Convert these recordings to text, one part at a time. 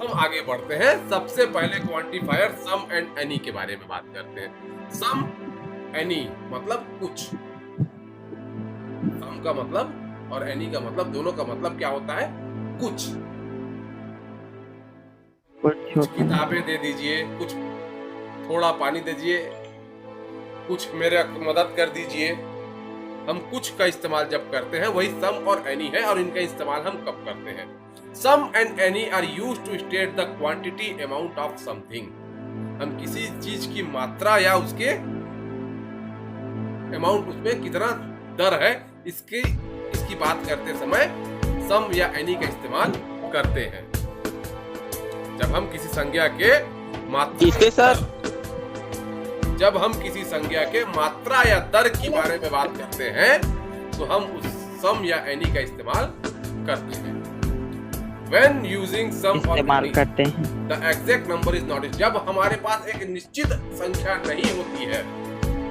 हम आगे बढ़ते हैं। सबसे पहले क्वांटिफायर सम एंड एनी के बारे में बात करते हैं। सम एनी मतलब कुछ, सम का मतलब और एनी का मतलब, दोनों का मतलब क्या होता है? कुछ। कुछ किताबें दे दीजिए, कुछ थोड़ा पानी दे दीजिए, कुछ मेरे मदद कर दीजिए। हम कुछ का इस्तेमाल जब करते हैं वही सम और एनी है, और इनका इस्तेमाल हम कब करते हैं? Some and any are used to state the quantity amount of something. हम किसी चीज की मात्रा या उसके अमाउंट, उसमें कितना दर है, इसकी बात करते समय सम या एनी का इस्तेमाल करते हैं। जब हम किसी संख्या के मात्रा, जब हम किसी संख्या के मात्रा या दर के बारे में बात करते हैं तो हम उस सम या एनी का इस्तेमाल करते हैं। When using sum or any, करते हैं। the exact number is not. जब हमारे पास एक निश्चित संख्या नहीं होती है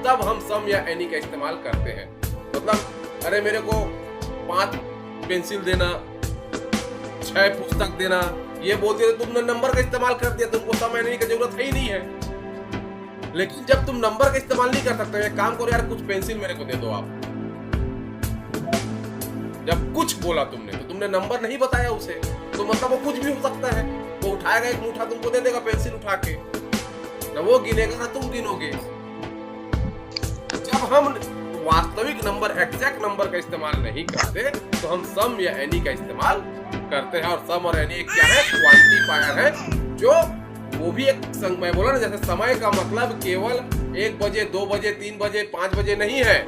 तब हम सम या एनी का इस्तेमाल करते हैं। मतलब अरे मेरे को 5 पेंसिल देना, 6 पुस्तक देना, ये बोल दिया तुमने नंबर का इस्तेमाल कर दिया, तुमको सम एनी की जरूरत ही नहीं है। लेकिन जब तुम नंबर का इस्तेमाल नहीं कर सकते, एक काम करो यार, कुछ पेंसिल मेरे को दे दो आप। जब कुछ बोला तुमने तो तुमने नंबर नहीं बताया उसे, तो मतलब वो कुछ भी हो सकता है। वो उठाएगा एक मुट्ठा तुमको दे देगा पेंसिल उठा के, ना वो गिनेगा ना तुम गिनोगे। जब हम वास्तविक नंबर, एग्जैक्ट नंबर का इस्तेमाल नहीं करते तो हम सम या एनी का इस्तेमाल करते हैं। और सम और एनी क्या है? क्वांटिफायर है, जो वो भी एक मैं बोला ना, जैसे समय का मतलब केवल 1 बजे, 2 बजे, 3 बजे, 5 बजे नहीं है।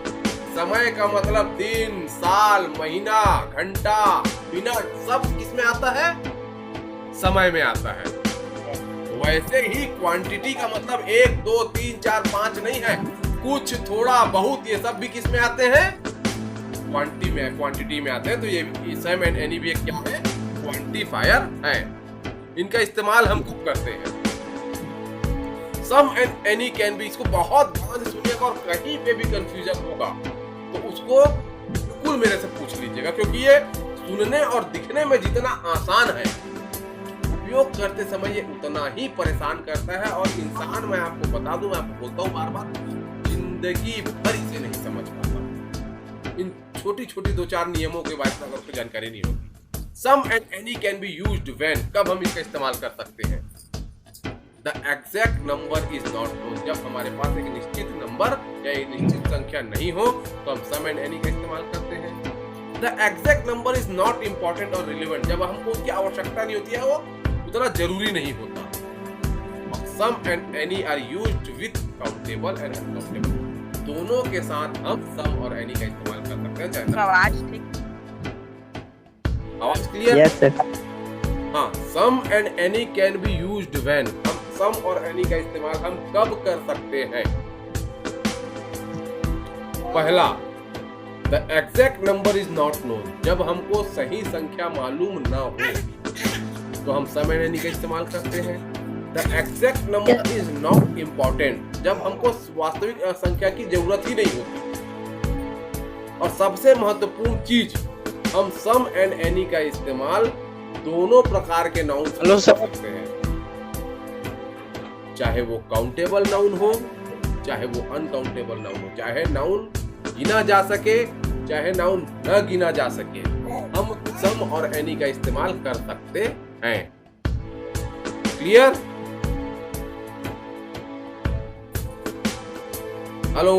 समय का मतलब दिन, साल, महीना, घंटा, मिनट, सब किसमें आता है? समय में आता है। वैसे ही क्वांटिटी का मतलब 1, 2, 3, 4, 5 नहीं है। कुछ, थोड़ा, बहुत, ये सब भी किसमें आते हैं? क्वांटिटी में आते हैं। तो ये सम एंड एनी भी एक क्या है? क्वांटिफायर है। इनका इस्तेमाल हम कब करते हैं? Some and any can B, इसको बहुत ध्यान से सुनिएगा और कहीं पे भी कंफ्यूजन होगा तो उसको बिल्कुल मेरे से पूछ लीजिएगा, क्योंकि ये सुनने और दिखने में जितना आसान है, उपयोग करते समय ये उतना ही परेशान करता है। और इंसान, मैं आपको बता दूं, मैं आपको बोलता हूँ बार बार, जिंदगी भर इसे नहीं समझ पाता। इन छोटी छोटी 2-4 नियमों के बारे में आपको जानकारी नहीं होगी। Some and any can be used when, कब हम इसका इस्तेमाल कर सकते हैं? The exact number is not known, जब हमारे पास एक निश्चित नंबर या एक निश्चित संख्या नहीं हो तो हम सम एंड एनी का इस्तेमाल करते हैं। The exact number is not important और रिलेवेंट, जब हमको उसकी आवश्यकता नहीं होती है, वो उतना जरूरी नहीं होता। Some and any are used with countable and uncountable, दोनों के साथ हम सम और एनी का इस्तेमाल कर सकते हैं। चाहे आवाज क्लियर? Yes sir. हाँ, some and any can be used when, हम सम और एनी का इस्तेमाल हम कब कर सकते हैं? पहला, the exact number is not known, जब हमको सही संख्या मालूम ना हो तो हम सम एंड एनी का इस्तेमाल करते हैं। The exact number is not important, जब हमको वास्तविक संख्या की जरूरत ही नहीं होती। और सबसे महत्वपूर्ण चीज, हम सम एंड एनी का इस्तेमाल दोनों प्रकार के नाउन से कर सकते हैं, चाहे वो काउंटेबल नाउन हो, चाहे वो अनकाउंटेबल नाउन हो, चाहे नाउन गिना जा सके, चाहे नाउन न गिना जा सके, हम सम और एनी का इस्तेमाल कर सकते हैं। क्लियर? हेलो?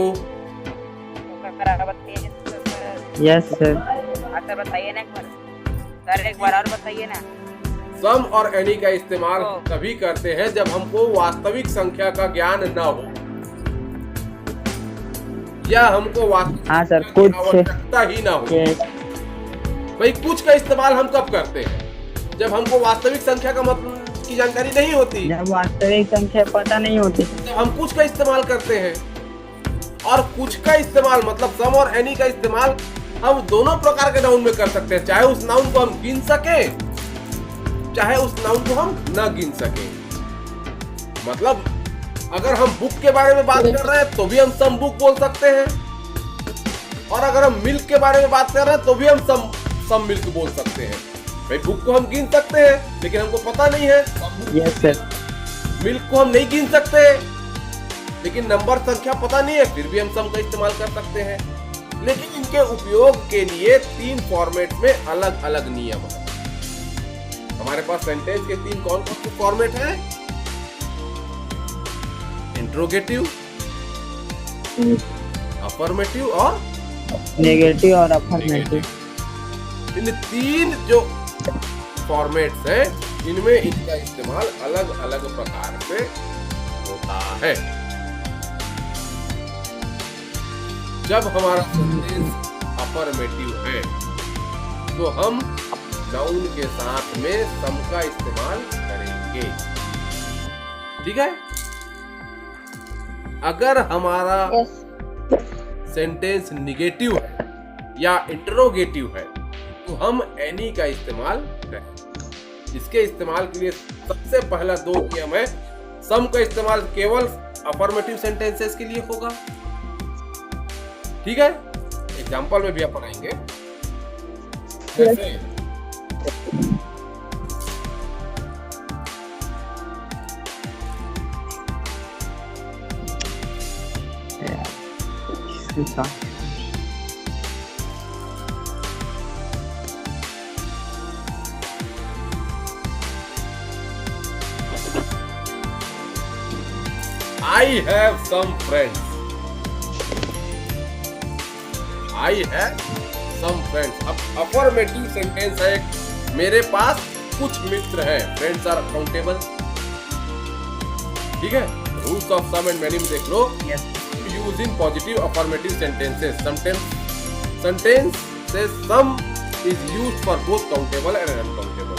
Yes sir. बताइए ना सर, एक बार और बताइए ना। सम और एनी का इस्तेमाल तभी करते हैं जब हमको वास्तविक संख्या का ज्ञान न हो, या हमको हाँ सर, कुछ आवश्यकता ही ना हो। भाई कुछ का इस्तेमाल हम कब करते हैं? जब हमको वास्तविक संख्या का मतलब की जानकारी नहीं होती, जब वास्तविक संख्या पता नहीं होती, जब हम कुछ का इस्तेमाल करते हैं। और कुछ का इस्तेमाल मतलब सम और एनी का इस्तेमाल हम दोनों प्रकार के नाउन में कर सकते हैं, चाहे उस नाउन को हम गिन सके, चाहे उस नाउन को हम न गिन सके। मतलब अगर हम बुक के बारे में बात कर रहे हैं तो भी हम सम बुक बोल सकते हैं, और अगर हम मिल्क के बारे में बात कर रहे हैं तो भी हम सम मिल्क बोल सकते हैं। भाई बुक को हम गिन सकते हैं लेकिन हमको पता नहीं है। Yes sir. मिल्क को हम नहीं गिन सकते लेकिन नंबर संख्या पता नहीं है, फिर भी हम सम का इस्तेमाल कर सकते हैं। लेकिन इनके उपयोग के लिए 3 फॉर्मेट में अलग अलग नियम है। हमारे पास सेंटेंस के 3 कौन कौन से फॉर्मेट हैं? इंट्रोगेटिव, अफर्मेटिव और नेगेटिव और अफर्मेटिव। इन 3 जो फॉर्मेट्स हैं इनमें इनका इस्तेमाल अलग अलग प्रकार से होता है। जब हमारा सेंटेंस अफर्मेटिव है तो हम नाउन के साथ में सम का इस्तेमाल करेंगे, ठीक है। अगर हमारा सेंटेंस निगेटिव है या इंटरोगेटिव है तो हम एनी का इस्तेमाल करें। इसके इस्तेमाल के लिए सबसे पहला 2 नियम है। सम का इस्तेमाल केवल अफर्मेटिव सेंटेंसेस के लिए होगा, ठीक है। एग्जाम्पल में भी आप पढ़ाएंगे। जैसे I have some friends. I have some friends. अब अफर्मेटिव सेंटेंस है, मेरे पास कुछ मित्र हैं। फ्रेंड्स आर काउंटेबल, ठीक है। Rules of some and many में देख लो। Use in positive affirmative sentences. Sentence से some is used for both countable and uncountable.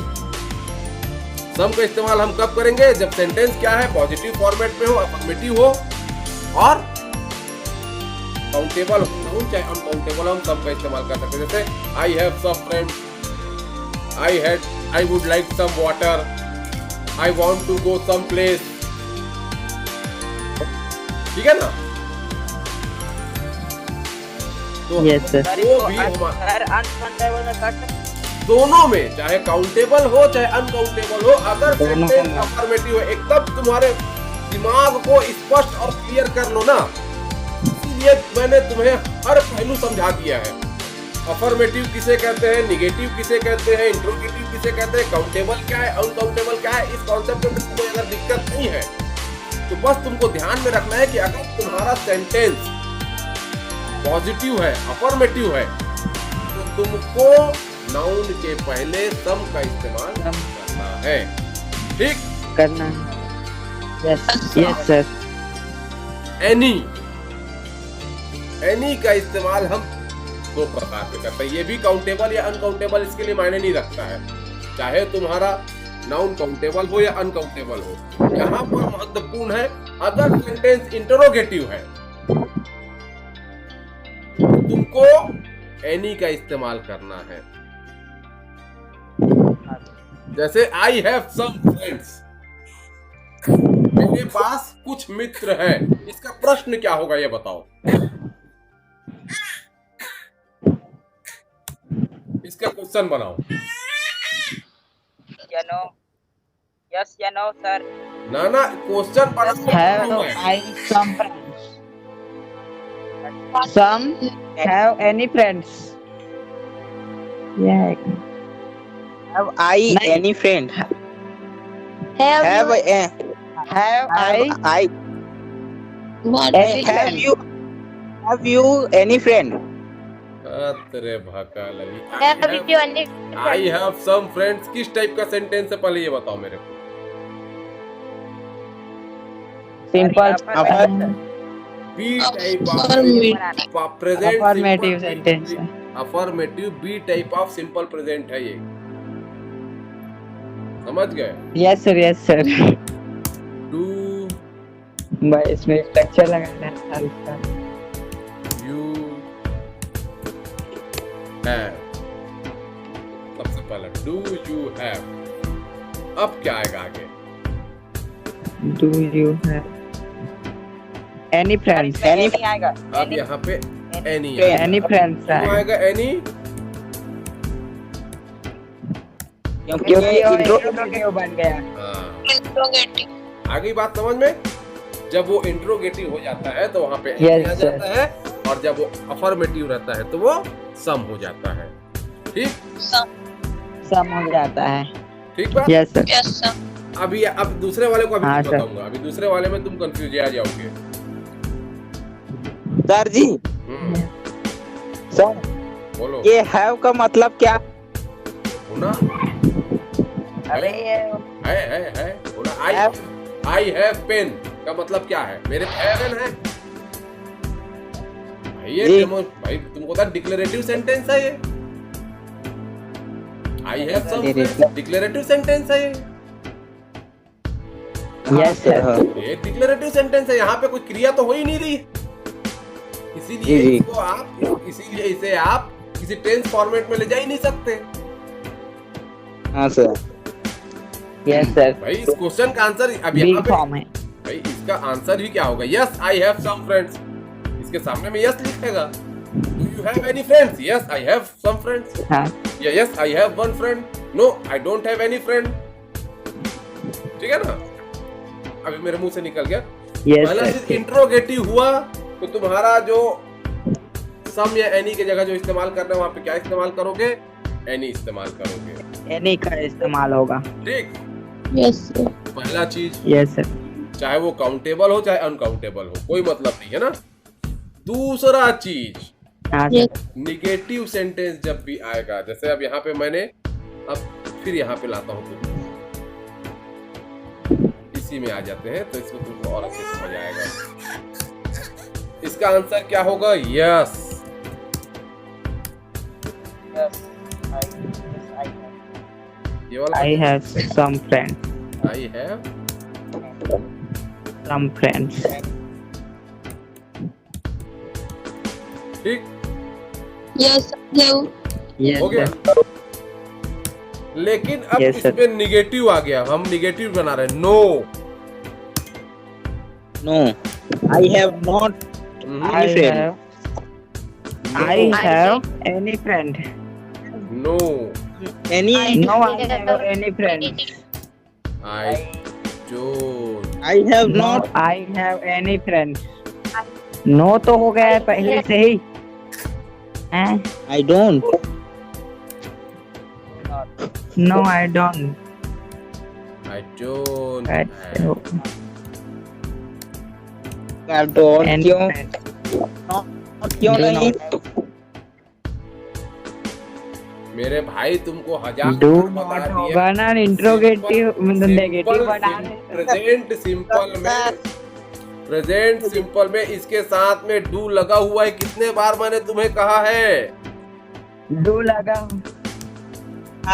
Some का इस्तेमाल हम कब करेंगे? जब सेंटेंस क्या है, पॉजिटिव फॉर्मेट में हो, अफर्मेटिव हो और काउंटेबल हो, चाहे अनकाउंटेबल हो, हम सम का इस्तेमाल कर सकते हैं। जैसे I have some friends, I would like some water, I want to go some place, ठीक है ना। तो यस सर। वो भी अनकाउंटेबल में कर सकते। दोनों में, चाहे काउंटेबल हो चाहे अनकाउंटेबल हो, अगर सेंटेंस अफर्मेटिव है, एकदम तुम्हारे दिमाग को स्पष्ट और क्लियर कर लो ना। इसीलिए मैंने तुम्हें हर पहलू समझा दिया है। अफर्मेटिव किसे कहते हैं, निगेटिव किसे कहते हैं, इंट्रोगेटिव किसे कहते हैं, काउंटेबल क्या है, अनकाउंटेबल क्या है। इस कॉन्सेप्ट में तुमको अगर दिक्कत नहीं है तो बस तुमको ध्यान में रखना है कि अगर तुम्हारा सेंटेंस पॉजिटिव है, अफर्मेटिव है, तो तुमको नाउन के पहले सम का इस्तेमाल करना है, ठीक करना। Yes yes sir. एनी का इस्तेमाल हम 2 प्रकार से करते हैं। ये भी काउंटेबल या अनकाउंटेबल इसके लिए मायने नहीं रखता है, चाहे तुम्हारा नाउन काउंटेबल हो या अनकाउंटेबल हो। यहाँ पर महत्वपूर्ण है, अगर सेंटेंस इंटरोगेटिव है तुमको एनी का इस्तेमाल करना है। जैसे आई हैव सम फ्रेंड्स, मेरे पास कुछ मित्र हैं। इसका प्रश्न क्या होगा ये बताओ। इसका क्वेश्चन बनाओ। या नो, यस या नो सर। ना क्वेश्चन बनाओ। Have I some friends? Some have any friends? Yeah. Have I any friend? Have I I any have friend? you any friend? तेरे भाका लगी। Have you any I have some friends किस type का sentence है पहले ये बताओ मेरे को। Simple. Be type of present Affirmative sentence है। Affirmative be type of simple present है ये, समझ गए। Yes sir, yes sir. Do भाई इसमें स्ट्रक्चर लगाना है इसका। यू हैव, सबसे पहला डू यू हैव। अब क्या आएगा आगे? Do you have any friends? Any नहीं आएगा। अब यहाँ पे एनी Friend. Any friends? आएगा एनी। क्योंकि क्योंकि वो इंट्रो इंट्रोगेटिव बन गया। हाँ। आ गई बात समझ में? जब वो इंट्रोगेटिव हो जाता है तो वहाँ पे Yes, any आ जाता है, और जब वो अफर्मेटिव रहता है तो वो सम हो जाता है। ठीक सम हो जाता है। ठीक बात। Yes sir. अभी अब दूसरे वाले को अभी हाँ, नहीं सर। बताऊंगा। अभी दूसरे वाले में तुम कंफ्यूज आ जाओगे। सर जी, हम्म, सर बोलो। ये हैव का मतलब क्या? होना अरे ये है बोला। Have? आई हैव पेन का मतलब क्या है? मेरे पेन है भाई। ये जी। भाई तुमको पता डिक्लेरेटिव सेंटेंस है ये। I have some Declarative. Declarative sentence है ये। Yes sir. ये डिक्लेरेटिव सेंटेंस है। यहाँ पे कोई क्रिया तो हो ही नहीं रही, इसीलिए जी, जी। इसीलिए इसे आप किसी टेंस फॉर्मेट में ले जा ही नहीं सकते। हाँ सर। Yes sir. भाई इस क्वेश्चन का आंसर अब यहाँ बिग पे फॉर्म है। भाई इसका आंसर ही क्या होगा? Yes I have some friends. इसके सामने में यस लिखेगा। Do you have any friends? Yes I have some friends. हाँ या yes I have one friend. No I don't have any friend. ठीक है ना? अभी मेरे मुंह से निकल गया। यस पहला चीज सर। इंट्रोगेटिव हुआ तो तुम्हारा जो सम या एनी की जगह जो इस्तेमाल करना है वहां पे क्या इस्तेमाल करोगे? एनी इस्तेमाल करोगे। एनी का इस्तेमाल होगा। ठीक। Yes sir. पहला चीज, यस सर। चाहे वो काउंटेबल हो चाहे अनकाउंटेबल हो, कोई मतलब नहीं है ना। दूसरा चीज, हाँ सर। निगेटिव सेंटेंस जब भी आएगा, जैसे अब यहाँ पे मैंने अब फिर यहाँ पे लाता हूँ तुमको, इसी में आ जाते हैं तो इसमें तुमको और अच्छे से समझ आएगा। इसका आंसर क्या होगा? यस। ये वाला I have some friend. I have some friends. ठीक यस यस हो गया। सर। लेकिन अब Yes, sir. इसमें निगेटिव आ गया, हम निगेटिव बना रहे हैं। No no, I have not I any friend. have I have any friend. No any No, I have any friend. I don't. I have No, not I have any friend. No तो हो गया है पहले से ही। हैं? I don't No, I don't. I don't That's I don't any क्यों friend. क्यों Do नहीं? not. मेरे भाई तुमको हजार Do बार बता not दिया। होगा ना इंट्रोगेटिव मतलब नेगेटिव बना प्रेजेंट सिंपल में, प्रेजेंट सिंपल में इसके साथ में डू लगा हुआ है। कितने बार मैंने तुम्हें कहा है? डू लगा।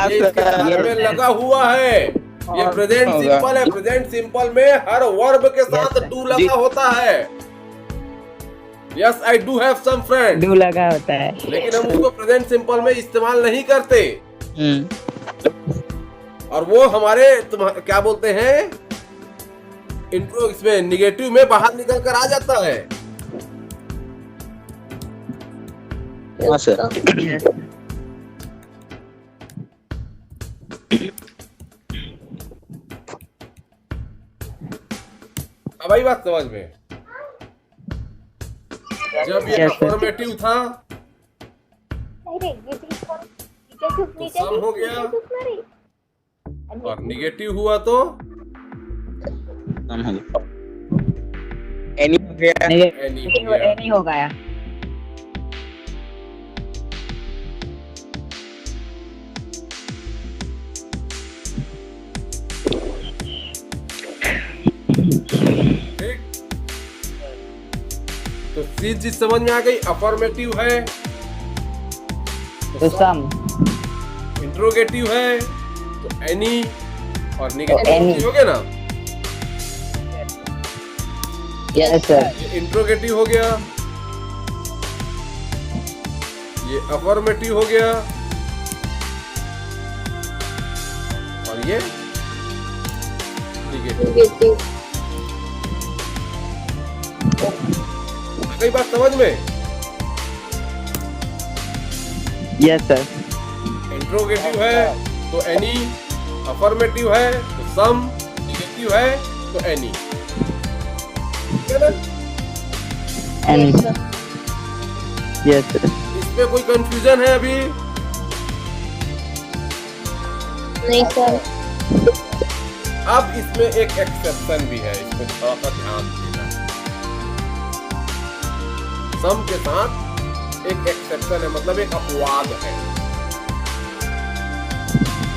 ये इसके साथ में लगा हुआ है। ये प्रेजेंट होगा। सिंपल है। प्रेजेंट सिंपल में हर वर्ब के साथ Yes, डू लगा होता है। Yes I do have some friend, do लगा होता है। लेकिन हम उसको प्रेजेंट सिंपल में इस्तेमाल नहीं करते। और वो हमारे क्या बोलते हैं, इंट्रो इसमें निगेटिव में बाहर निकल कर आ जाता है। हाँ सर। अब आई बात समझ में? जब ये Yes, sir. अफर्मेटिव था तो सम हो गया, और निगेटिव हुआ तो एनी हो गया। एनी हो गया। एनी हो गया। ठीक। तो चीज समझ में आ गई। अफर्मेटिव है, तो सम। इंट्रोगेटिव है तो एनी, और any. निगेटिव हो गया ना। Yes sir. ये इंट्रोगेटिव हो गया, ये अफर्मेटिव हो गया, और ये निगेटिव। कई बात समझ में? Yes sir. इंट्रोगेटिव है तो एनी, अफर्मेटिव है तो सम, नेगेटिव है तो एनी। ठीक है ना? Any. Yes, sir. Yes sir. इसमें कोई कंफ्यूजन है अभी? नहीं सर। अब इसमें एक एक्सेप्शन भी है, इसको थोड़ा सा ध्यान देना। सम के साथ एक एक्सेप्शन है, मतलब एक अपवाद है।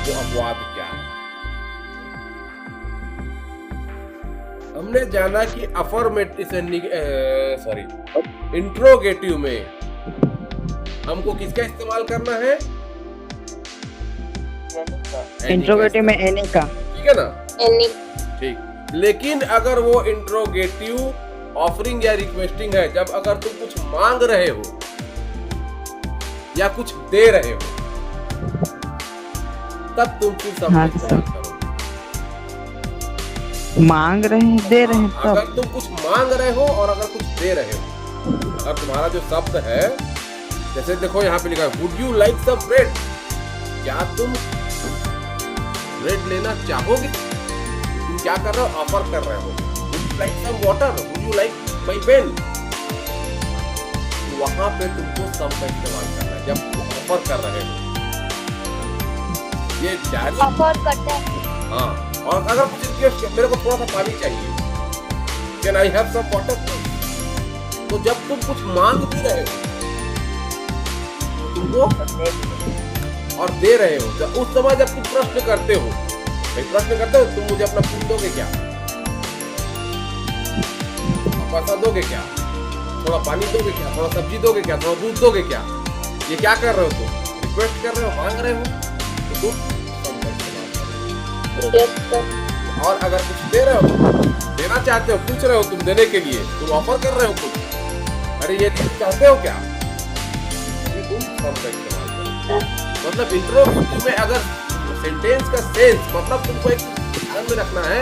वो अपवाद क्या है? हमने जाना कि अफर्मेटिव सॉरी इंट्रोगेटिव में हमको किसका इस्तेमाल करना है? इंट्रोगेटिव में एनी का। ठीक है ना? Any. ठीक। लेकिन अगर वो इंट्रोगेटिव ऑफरिंग या रिक्वेस्टिंग है, जब अगर तुम कुछ मांग रहे हो या कुछ दे रहे हो, तब तुम फिर सब हाँ, इस्तेमाल सर। करोगे। मांग रहे हैं, दे रहे हैं अगर तब। तुम कुछ मांग रहे हो और अगर कुछ दे रहे हो, अगर तुम्हारा जो शब्द है, जैसे देखो यहाँ पे लिखा है would you like some bread, क्या तुम ब्रेड लेना चाहोगे? तुम क्या कर रहे हो? ऑफर कर रहे हो। Would you like some water, would you like my pen. वहां पे तुमको सम का इस्तेमाल करना है जब तुम ऑफर कर रहे हो। ये डायरेक्ट Offer करते हैं। हाँ। और अगर कुछ रिक्वेस्ट, मेरे को थोड़ा सा पानी चाहिए, can I have some water, तो जब तुम कुछ मांग भी रहे हो तुमको और दे रहे हो, जब उस समय जब तुम प्रश्न करते हो, तुम मुझे अपना फूल दोगे क्या, पैसा दोगे क्या, थोड़ा पानी दोगे क्या, थोड़ा सब्जी दोगे क्या, थोड़ा दूध दोगे क्या? ये क्या कर रहे हो? तुम रिक्वेस्ट कर रहे हो, मांग रहे हो, तो तुम सम का इस्तेमाल करो। Yes, sir. और अगर कुछ दे रहे हो, देना चाहते हो, पूछ रहे हो तुम देने के लिए, तुम ऑफर कर रहे हो कुछ, अरे ये तुम चाहते हो क्या, ये तुम सम का इस्तेमाल करो। मतलब इंट्रोगेटिव में अगर सेंटेंस का सेंस, मतलब तुमको एक ध्यान में रखना है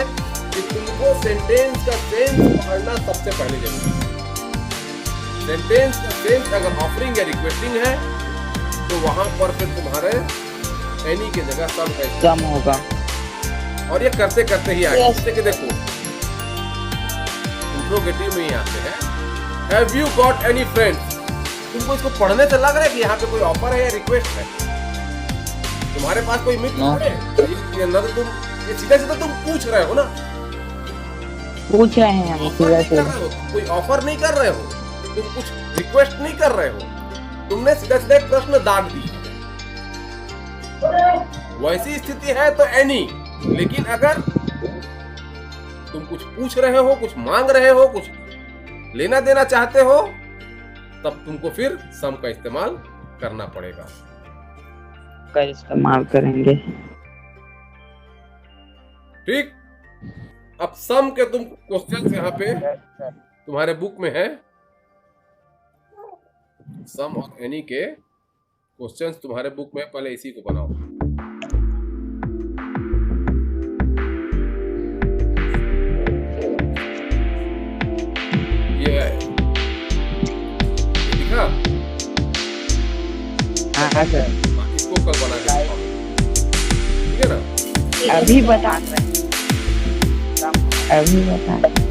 कि तुमको सेंटेंस का सेंस पढ़ना सबसे पहले जरूरी है। सेंटेंस का सेंस अगर ऑफरिंग या रिक्वेस्टिंग है तो वहां पर फिर तुम्हारे एनी की जगह सम का इस्तेमाल सम होगा। और ये करते करते ही आगे। Yes. जैसे कि देखो इंट्रोगेटिव में ही आते हैं, have you got any friends. तुमको इसको पढ़ने से लग रहा है कि यहाँ पे कोई ऑफर है या रिक्वेस्ट है? तुम्हारे पास कोई मित्र No. है? ये ना तो तुम ये सीधा सीधा तुम पूछ रहे हो ना, पूछ रहे हैं हम ऑफर सीधा नहीं कर से। रहे हो, कोई ऑफर नहीं कर रहे हो, तुम कुछ रिक्वेस्ट नहीं कर रहे हो, तुमने सीधा सीधा एक प्रश्न दाग दी। वैसी स्थिति है तो एनी। लेकिन अगर तुम कुछ पूछ रहे हो, कुछ मांग रहे हो, कुछ लेना देना चाहते हो, तब तुमको फिर सम का इस्तेमाल करना पड़ेगा। का इस्तेमाल करेंगे। ठीक। अब सम के तुम क्वेश्चन यहाँ पे तुम्हारे बुक में है, सम और एनी के क्वेश्चंस तुम्हारे बुक में, पहले इसी को बनाओ। ये है, ये दिखा? हाँ सर। इसको कल बना के दिखाओ। ठीक है ना? अभी बता रहे हैं। अभी बता रहे हैं।